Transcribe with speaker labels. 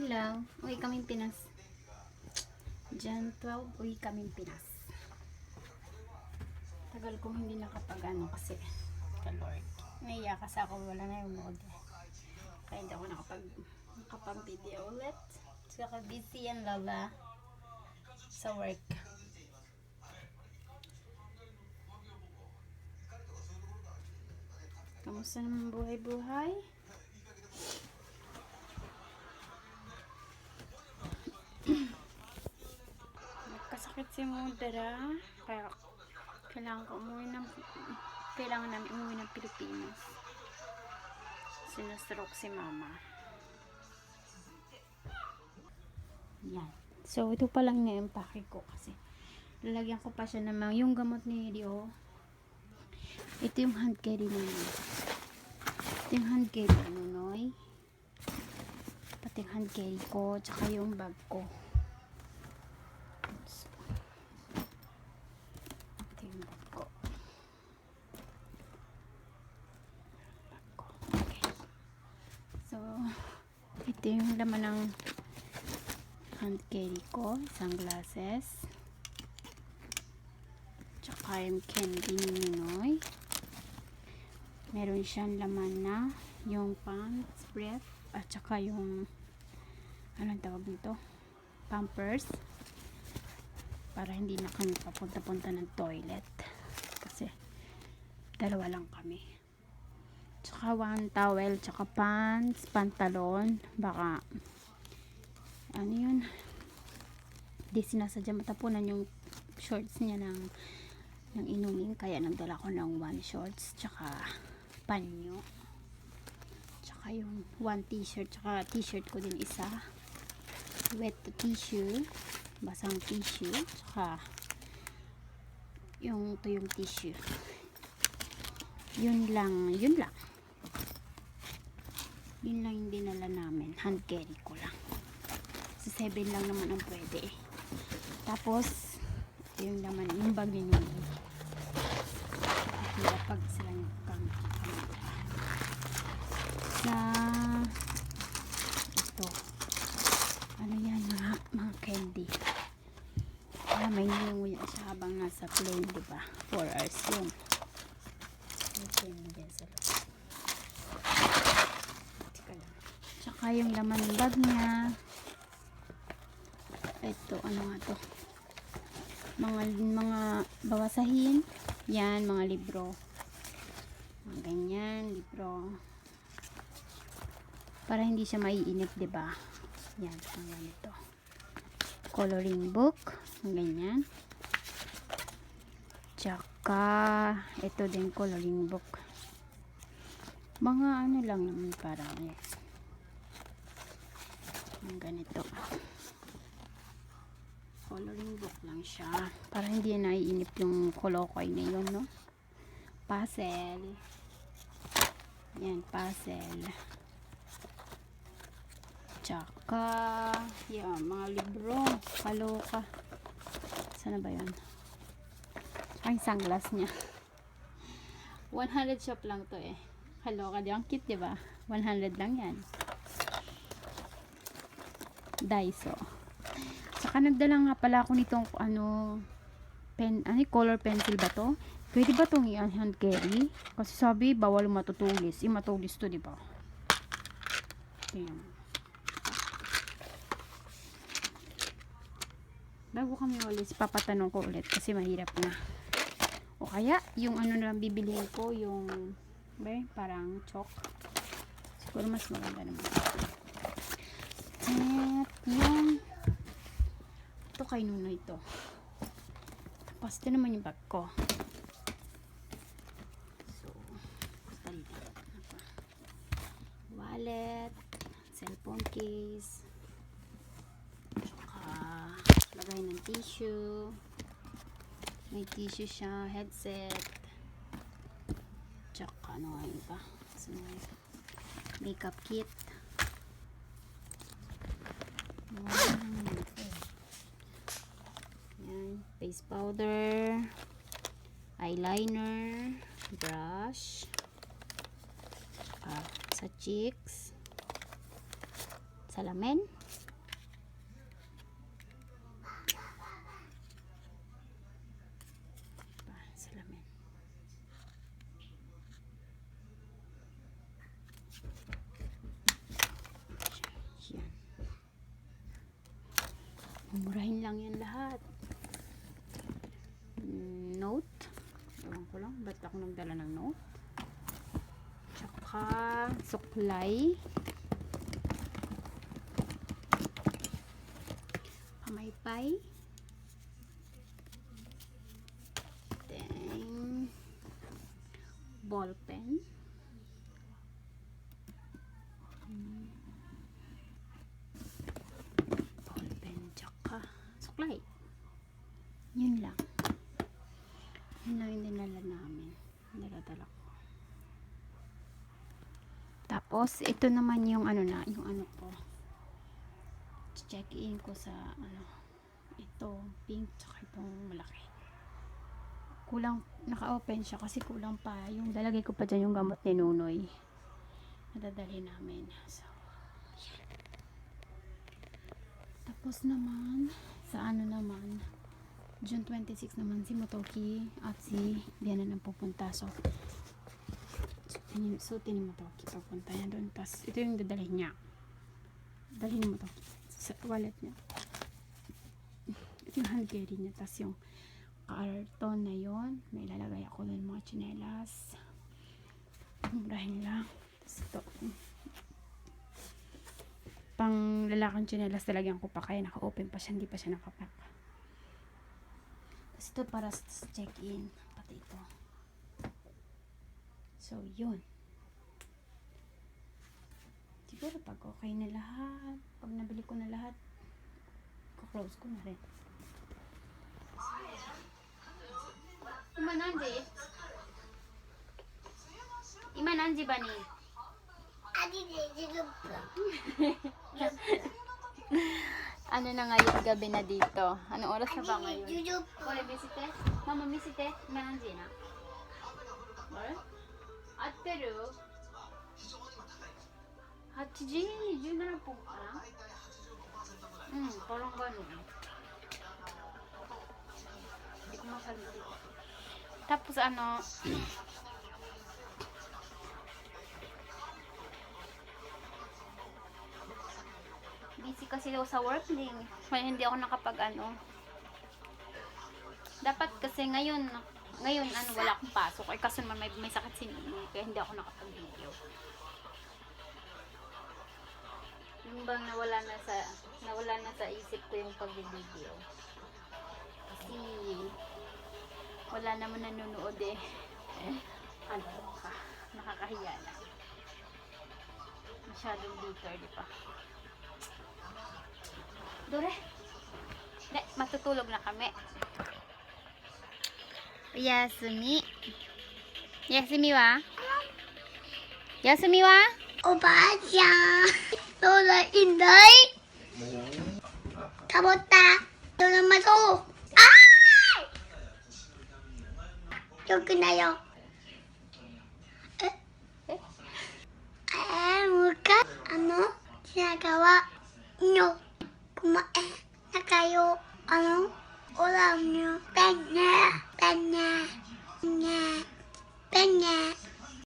Speaker 1: Hello, uwi kaming Pinas. Jan 12, uwi kaming Pinas. Tagal kong hindi nakapag-ano kasi kalork. Naiya kasi ako, wala na yung mood. Kaya hindi ako nakapag-video ulit. Saka busy yan lala sa work. Kamusta naman buhay-buhay? Nagkasakit si Mudra, kaya kailangan namin umuwi ng Pilipinas. Sinustroke si mama. Yan. So, ito pa lang yung empake ko kasi lalagyan ko pa siya naman yung gamot ni Rio. Ito yung hand carry namin. Ito yung hand carry ni Nonoy. Pati yung hand carry ko, tsaka yung bag ko. Ito yung bag ko. Okay. So, ito yung laman ng hand carry ko. Sunglasses. Tsaka yung candy ni Ninoy. Meron siyang laman na yung pants, brief, at saka yung anong tawag nito? Pampers. Para hindi na kami papunta-punta ng toilet. Kasi dalawa lang kami. Tsaka one towel, tsaka pants, pantalon. Baka ano yun? Di sinasadya matapunan yung shorts niya ng inumin. Kaya nagdala ko ng one shorts, tsaka panyo, tsaka yung one t-shirt, tsaka t-shirt ko din isa, wet tissue, basang tissue, tsaka yung tuyong tissue. Yun lang yung dinala namin. Hand carry ko lang sa 7 lang naman ang pwede. Tapos ito yung laman, yung bag ninyo pag sila na ito ano yan, mga candy. May ninunguya siya habang nasa plane, diba? 4 hours yun. Tsaka yung laman ng bag niya. Ito, ano nga to, mga bawasahin yan, mga libro, mga ganyan, libro, para hindi siya maiinip, diba? Yan, mga ganito, coloring book, mga ganyan. Tsaka ito din coloring book, mga ano lang naman, parang mga ganito, coloring book lang siya para hindi naiinip yung kolokoy na yun, no? Puzzle, yan, puzzle. Tsaka yan, mga libro, kaloka. Sana ba yun? Ay, sunglass niya. 100 shop lang to eh. Kaloka, di ang cute, diba? 100 lang yan. Daiso. Saka nagdala nga pala ako nitong color pencil ba to? Pwede ba itong hand carry? Kasi sabi bawal matutulis. Matulis to, diba? Ayan. Bago kami ulit, papatanong ko ulit kasi mahirap na. O kaya yung ano na lang bibilihin ko, yung parang chalk. Siguro mas maganda naman. At yung ito kay Nuno ito. Tapos ito naman yung bag ko. So, wallet, cellphone case, tsaka lagay ng tissue. May tissue siya, headset, tsaka ano nga yun pa. So, makeup kit. Yan, face powder, eyeliner, brush, sa cheeks, Salamin. Salamin. Yan. Mumurahin lang yan lahat. Note. Ewan ko lang, ba't ako nagdala ng note? Tsaka suklay. Kamaypay. Then ball pen. Ball pen tsaka suklay. Yun lang. Yun lang yung dinala namin. Niladala ko. Tapos, ito naman yung ano na, yung ano ko. Check in ko sa ano, ito, pink, tsaka itong malaki. Kulang, naka-open siya kasi kulang pa. Yung dalagay ko pa dyan yung gamot ni Nunoy. Nadadali namin. So, yan. Tapos naman, sa ano naman, June 26 naman si Motoki at si Diana nang pupunta. So suotin ni Motoki papunta yan doon. Tapos ito yung dadalhin niya. Dadalhin ni Motoki sa wallet niya. Ito yung hand carry niya. Tapos yung karton na yon, may lalagay ako doon mga tsinelas. Murahin lang. Tapos ito. Pang lalakang tsinelas talagyan ko pa kaya naka-open pa siya. Hindi pa siya nakapack. Ito para sa check-in. Pati ito. So, yun. Siguro pag okay na lahat, pag nabili ko na lahat, kuklose ko na rin. Ima nanji? Ima nanji ba ni? Ano na ngayon gabi na dito? Anong oras na ba ngayon? Kore bisite? Mama bisite? Mananji na? What? Atteru? 8時27分かな? Parang gano'n. Hindi ko masalita. Tapos ano, busy kasi daw sa work din. Hindi ako nakapag ano. Dapat kasi ngayon ano wala akong pasok. Ay kaso naman may sakit si Nini kaya hindi ako nakapag-video. Yung bang nawala na sa isip ko yung pag-video. Kasi wala naman nanonood eh. Ano ka? Nakakahiya na. Masyadong bitter, di pa. Dore. Matutulog na kami. Yasumi. Yasumi wa? Yasumi wa?
Speaker 2: おばあちゃん、どうだいいんだいかぼったドラマそうあーよくないよむか白川のごま仲よオラのペンネペンネペンネペンネ